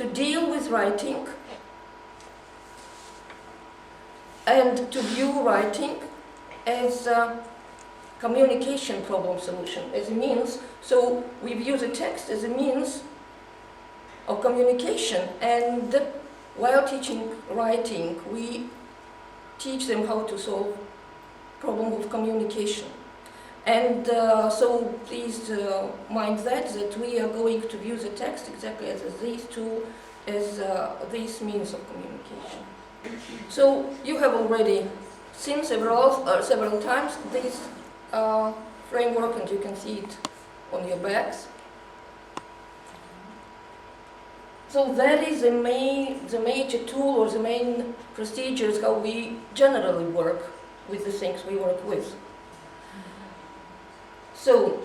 to deal with writing and to view writing as a communication problem solution, as a means. So we view the text as a means of communication, and while teaching writing, we teach them how to solve problem of communication. And so please mind that we are going to view the text exactly as these two, as these means of communication. So you have already seen several times this framework, and you can see it on your bags. So that is the major tool or the main procedures how we generally work with the things we work with. So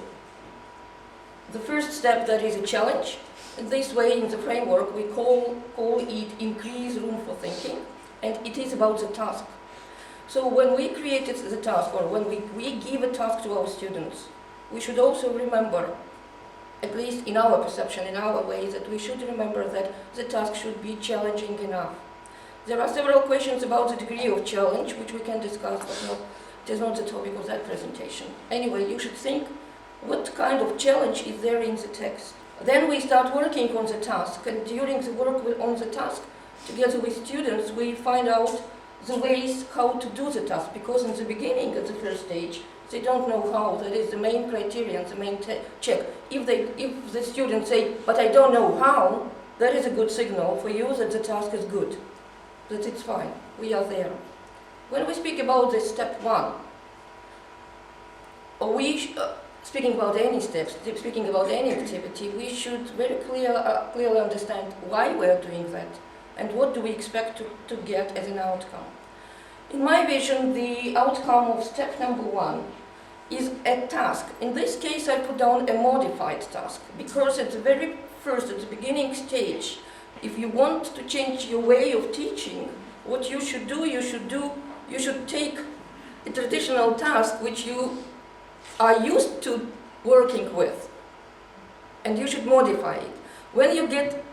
the first step, that is a challenge. In this way, in the framework, we call it increase room for thinking, and it is about the task. So when we created the task, or when we give a task to our students, we should also remember, at least in our perception, in our way, that we should remember that the task should be challenging enough. There are several questions about the degree of challenge, which we can discuss, but it is not the topic of that presentation. Anyway, you should think what kind of challenge is there in the text. Then we start working on the task, and during the work on the task, together with students, we find out the ways how to do the task, because in the beginning, at the first stage, they don't know how. That is the main criterion, the main check. If the students say, but I don't know how, that is a good signal for you that the task is good, that it's fine, we are there. When we speak about this step one, or speaking about any steps, speaking about any activity, we should very clearly understand why we are doing that and what do we expect to get as an outcome. In my vision, the outcome of step number one is a task. In this case, I put down a modified task, because at the very first, at the beginning stage, if you want to change your way of teaching, what you should do, you should take a traditional task which you are used to working with, and you should modify it. When you get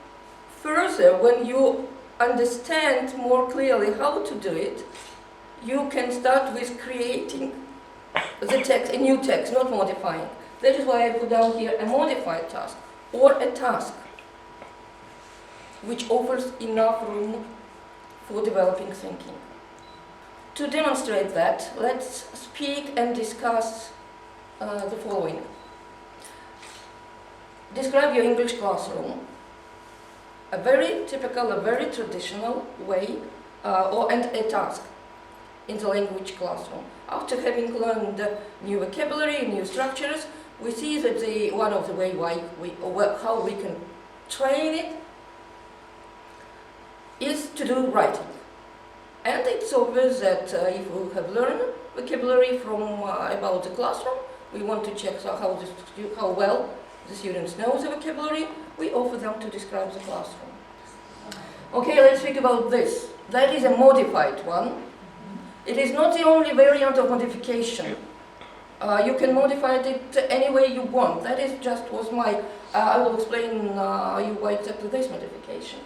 further, when you understand more clearly how to do it, you can start with creating the text, a new text, not modifying. That is why I put down here a modified task, or a task which offers enough room for developing thinking. To demonstrate that, let's speak and discuss the following. Describe your English classroom. A very typical, a very traditional way, and a task in the language classroom. After having learned new vocabulary, new structures, we see that one of the ways how we can train it is to do writing. And it's obvious that if we have learned vocabulary from about the classroom, we want to check how well the students know the vocabulary, we offer them to describe the classroom. Okay, let's speak about this. That is a modified one. It is not the only variant of modification. You can modify it any way you want. That is just I will explain you why exactly this modification.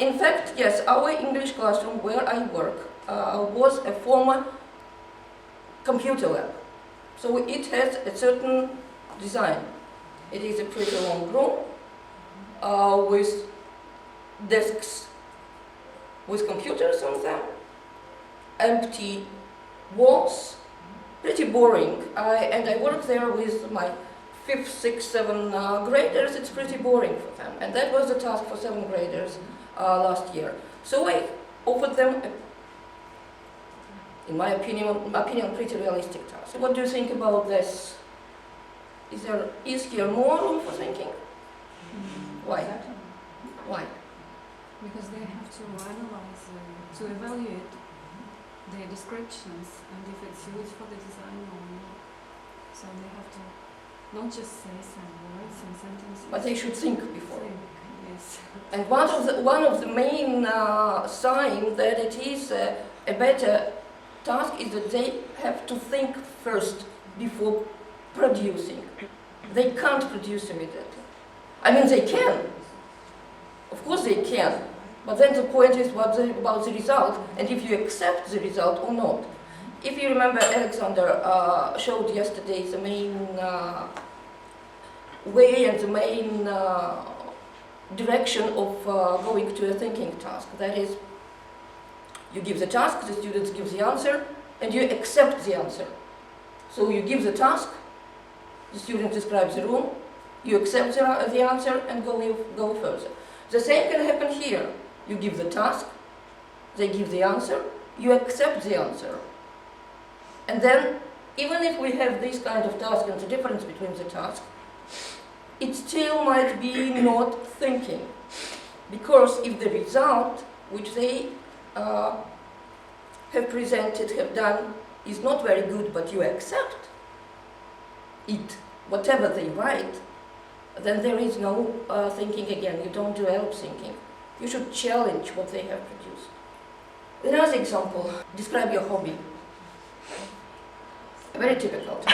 In fact, yes, our English classroom where I work was a former computer lab. So it has a certain design. It is a pretty long room with desks with computers on them, empty walls, pretty boring. And I worked there with my 5th, 6th, 7th graders. It's pretty boring for them. And that was the task for 7th graders last year. So I offered them, in my opinion, pretty realistic task. So what do you think about this? Is here more room for thinking? Why? Why? Because they have to analyze, to evaluate their descriptions, and if it's used for the design or not. So they have to not just say some words and sentences. But they should think before. Yes. And one of the main signs that it is a better task is that they have to think first before producing. They can't produce immediately. I mean, they can. Of course they can, but then the point is about the result, and if you accept the result or not. If you remember, Alexander showed yesterday the main way and the main direction of going to a thinking task. That is, you give the task, the students give the answer, and you accept the answer. So you give the task, the student describes the room, you accept the answer and go further. The same can happen here. You give the task, they give the answer, you accept the answer. And then, even if we have this kind of task and the difference between the tasks, it still might be not thinking. Because if the result which they have presented, have done, is not very good, but you accept it, whatever they write, then there is no thinking again. You don't develop thinking. You should challenge what they have produced. Another example, describe your hobby. Very typical.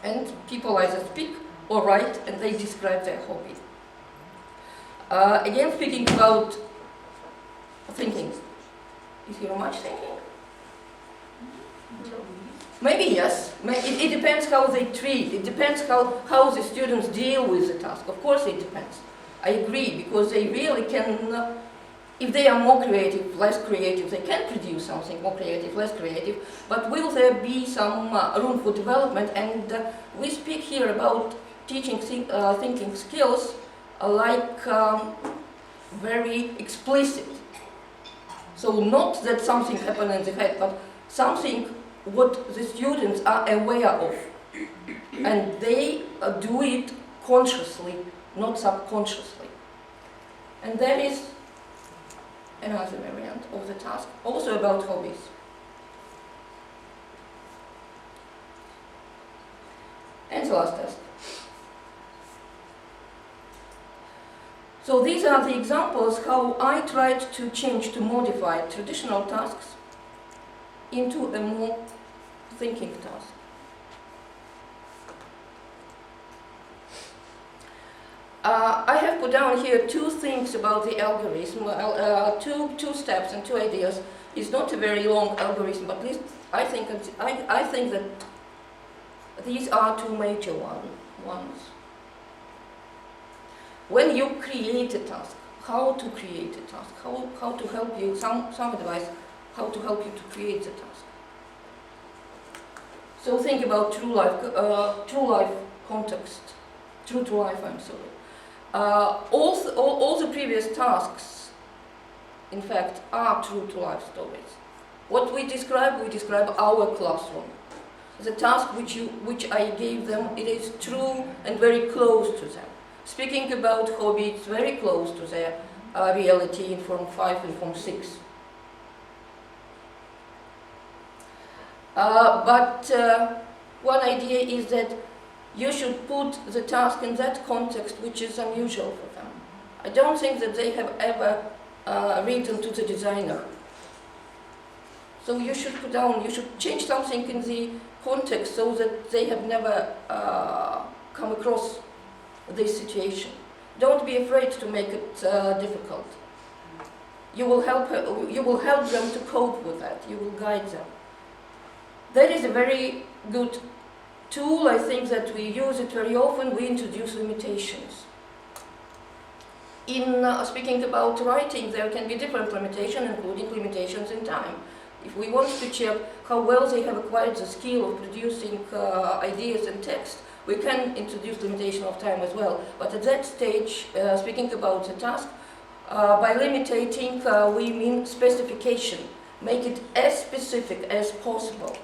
And people either speak or write and they describe their hobby. Again, speaking about thinking. Is here much thinking? Maybe yes. It depends how they treat. It depends how the students deal with the task. Of course it depends. I agree, because they really can, if they are more creative, less creative, they can produce something more creative, less creative, but will there be some room for development? And we speak here about teaching thinking skills like very explicit. So not that something happened in the head, but something what the students are aware of. And they do it consciously, not subconsciously. And that is another variant of the task, also about hobbies. And the last task. So these are the examples how I tried to change, to modify traditional tasks into a more thinking task. I have put down here two things about the algorithm, two steps and two ideas. It's not a very long algorithm, but at least I think that these are two major ones. When you create a task, how to create a task, how to help you, some advice, how to help you to create the task. So think about true life context, true to life, I'm sorry. All the previous tasks, in fact, are true to life stories. What we describe our classroom. The task which I gave them, it is true and very close to them. Speaking about hobby, it's very close to their reality in Form 5 and Form 6. But one idea is that you should put the task in that context which is unusual for them. I don't think that they have ever written to the designer. So you should put down, you should change something in the context so that they have never come across this situation. Don't be afraid to make it difficult. You will help them to cope with that. You will guide them. That is a very good tool. I think that we use it very often. We introduce limitations. In speaking about writing, there can be different limitations, including limitations in time. If we want to check how well they have acquired the skill of producing ideas and text, we can introduce limitation of time as well. But at that stage, speaking about the task, by limiting, we mean specification. Make it as specific as possible,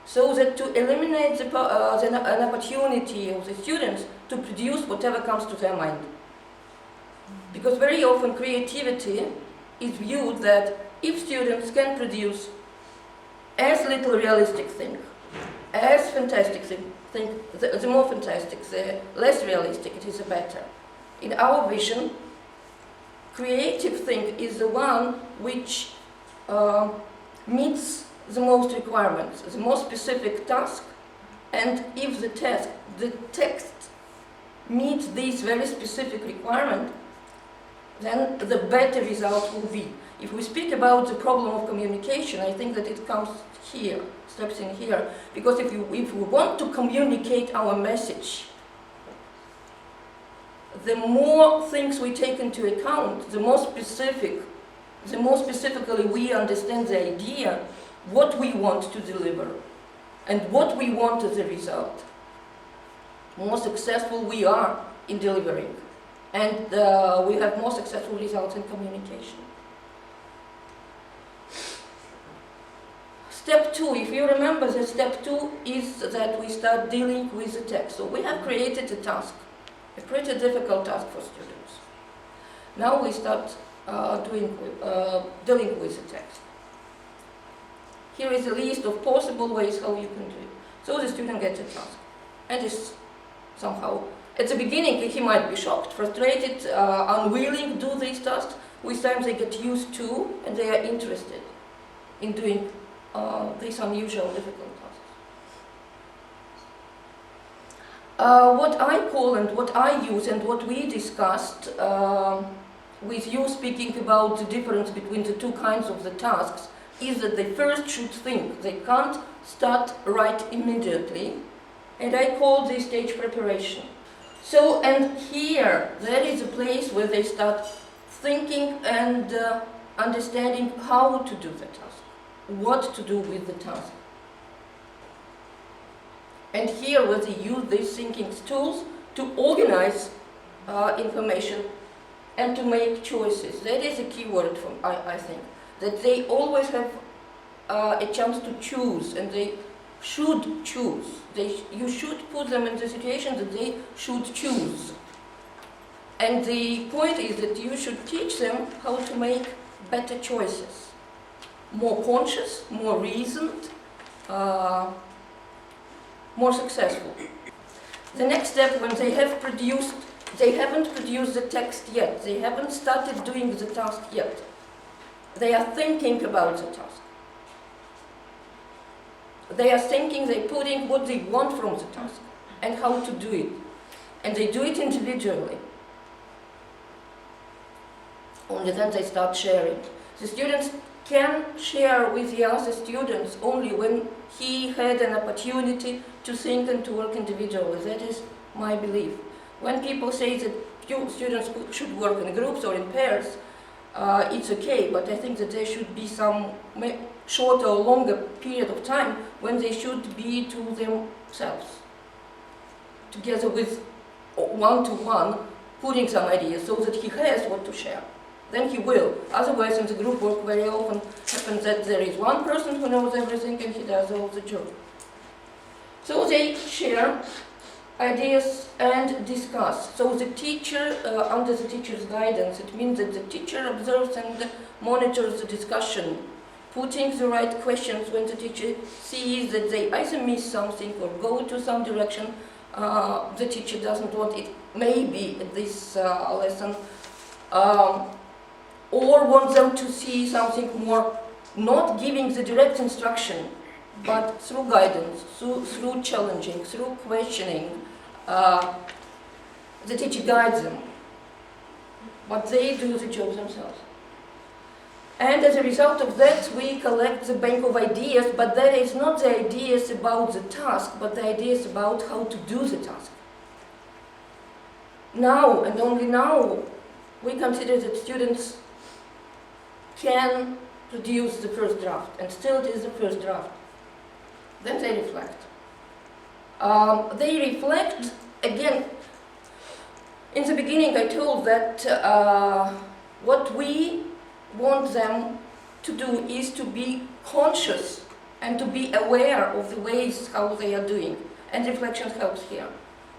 so that to eliminate an opportunity of the students to produce whatever comes to their mind. Because very often creativity is viewed that if students can produce as little realistic thing, as fantastic thing, the more fantastic, the less realistic it is, the better. In our vision, creative thing is the one which meets the most requirements, the most specific task, and if the text meets these very specific requirements, then the better result will be. If we speak about the problem of communication, I think that it comes here, steps in here, because if we want to communicate our message, the more things we take into account, the more specifically we understand the idea, what we want to deliver, and what we want as a result, more successful we are in delivering, and we have more successful results in communication. Step 2, if you remember, the step 2 is that we start dealing with the text. So we have created a task, a pretty difficult task for students. Now we start dealing with the text. Here is a list of possible ways how you can do it. So the student gets a task, and is somehow, at the beginning he might be shocked, frustrated, unwilling to do these tasks. With time they get used to, and they are interested in doing these unusual, difficult tasks. What I call and what I use and what we discussed with you speaking about the difference between the two kinds of the tasks is that they first should think. They can't start right immediately, and I call this stage preparation. So, and here there is a place where they start thinking and understanding how to do the task, what to do with the task. And here where they use these thinking tools to organize information and to make choices. That is a key word for, I think, that they always have a chance to choose, and they should choose. You should put them in the situation that they should choose. And the point is that you should teach them how to make better choices. More conscious, more reasoned, more successful. The next step, when they haven't produced the text yet, they haven't started doing the task yet, they are thinking about the task. They are thinking, they're putting what they want from the task and how to do it. And they do it individually. Only then they start sharing. The students can share with the other students only when he had an opportunity to think and to work individually. That is my belief. When people say that students should work in groups or in pairs, it's okay, but I think that there should be some shorter or longer period of time when they should be to themselves, together with one-to-one, putting some ideas so that he has what to share. Then he will. Otherwise, in the group work, very often happens that there is one person who knows everything and he does all the job. So they share ideas and discuss. So the teacher, under the teacher's guidance, it means that the teacher observes and monitors the discussion, putting the right questions when the teacher sees that they either miss something or go to some direction the teacher doesn't want it, maybe at this lesson, or wants them to see something more, not giving the direct instruction, but through guidance, through challenging, through questioning, the teacher guides them, but they do the job themselves. And as a result of that, we collect the bank of ideas, but that is not the ideas about the task, but the ideas about how to do the task. Now, and only now, we consider that students can produce the first draft, and still it is the first draft. Then they reflect. They reflect, again, in the beginning I told that what we want them to do is to be conscious and to be aware of the ways how they are doing, and reflection helps here.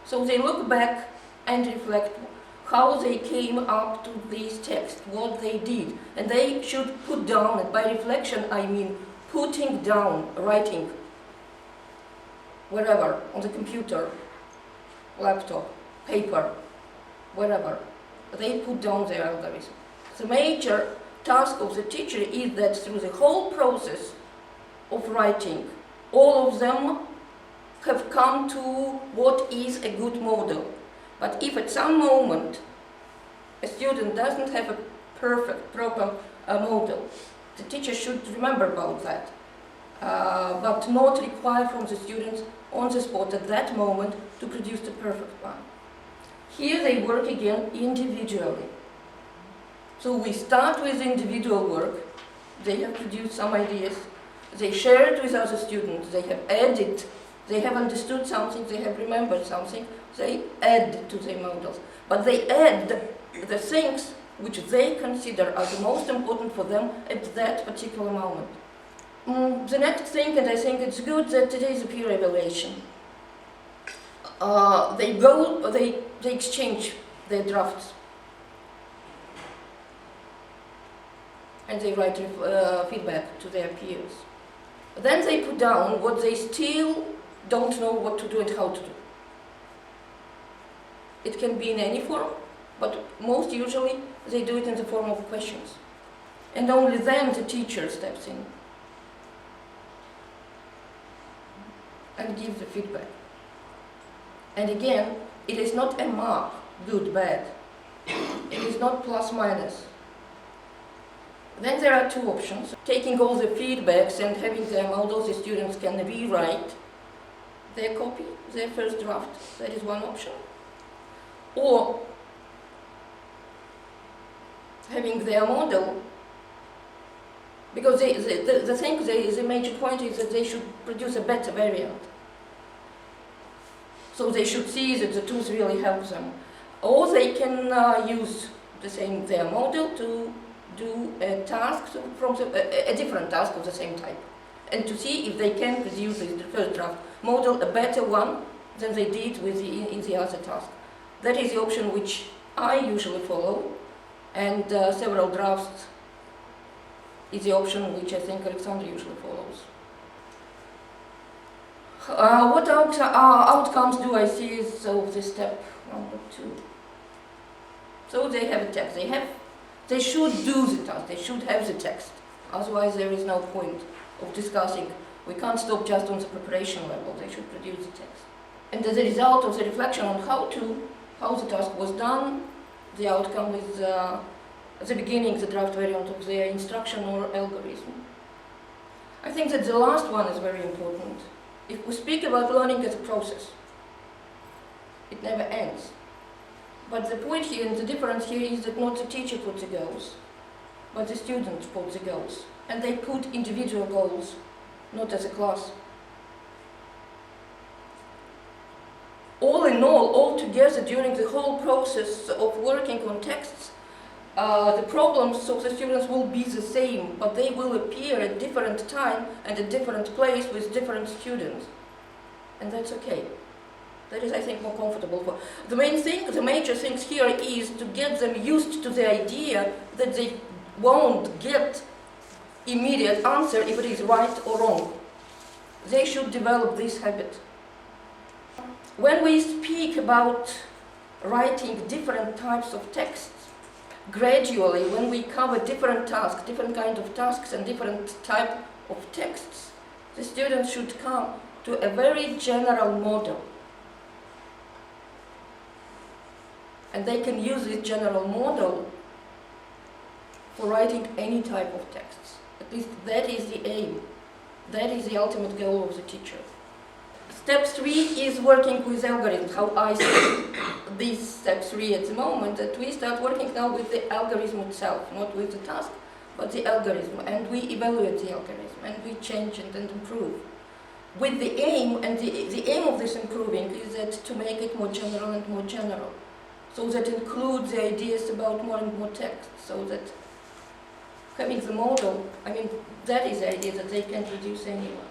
So they look back and reflect how they came up to this text, what they did, and they should put down, and by reflection I mean putting down, writing, wherever, on the computer, laptop, paper, wherever, they put down their algorithm. The major task of the teacher is that through the whole process of writing, all of them have come to what is a good model. But if at some moment a student doesn't have a perfect, proper model, the teacher should remember about that, but not require from the students on the spot at that moment to produce the perfect one. Here they work again individually. So we start with individual work, they have produced some ideas, they share it with other students, they have added, they have understood something, they have remembered something, they add to their models. But they add the things which they consider are the most important for them at that particular moment. The next thing, and I think it's good that it is a peer evaluation. They exchange their drafts. And they write feedback to their peers. Then they put down what they still don't know what to do and how to do. It can be in any form, but most usually they do it in the form of questions. And only then the teacher steps in and gives the feedback. And again, it is not a mark, good, bad. It is not plus, minus. Then there are two options. Taking all the feedbacks and having their models, the students can rewrite their copy, their first draft. That is one option. Or having their model, because the major point is that they should produce a better variant. So they should see that the tools really help them. Or they can use their model to do a task a different task of the same type, and to see if they can produce the first draft model a better one than they did in the other task. That is the option which I usually follow, and several drafts is the option which I think Alexander usually follows. What outcomes do I see of this step number 2? So they have a text. They should do the task. They should have the text. Otherwise, there is no point of discussing. We can't stop just on the preparation level. They should produce the text. And as a result of the reflection on how the task was done, the outcome is at the beginning the draft variant of their instruction or algorithm. I think that the last one is very important. If we speak about learning as a process, it never ends. But the point here and the difference here is that not the teacher puts the goals, but the students put the goals. And they put individual goals, not as a class. All in all together, during the whole process of working on texts, the problems of the students will be the same, but they will appear at different time and at different place with different students. And that's okay. That is, I think, more comfortable for. The major things here is to get them used to the idea that they won't get immediate answer if it is right or wrong. They should develop this habit. When we speak about writing different types of texts, gradually, when we cover different tasks, different kind of tasks and different type of texts, the students should come to a very general model. And they can use this general model for writing any type of texts. At least that is the aim. That is the ultimate goal of the teacher. Step 3 is working with algorithms, how I see this step 3 at the moment, that we start working now with the algorithm itself, not with the task, but the algorithm, and we evaluate the algorithm, and we change it and improve. With the aim, and the aim of this improving is that to make it more general and more general, so that includes the ideas about more and more text, so that having the model, that is the idea that they can produce anyone.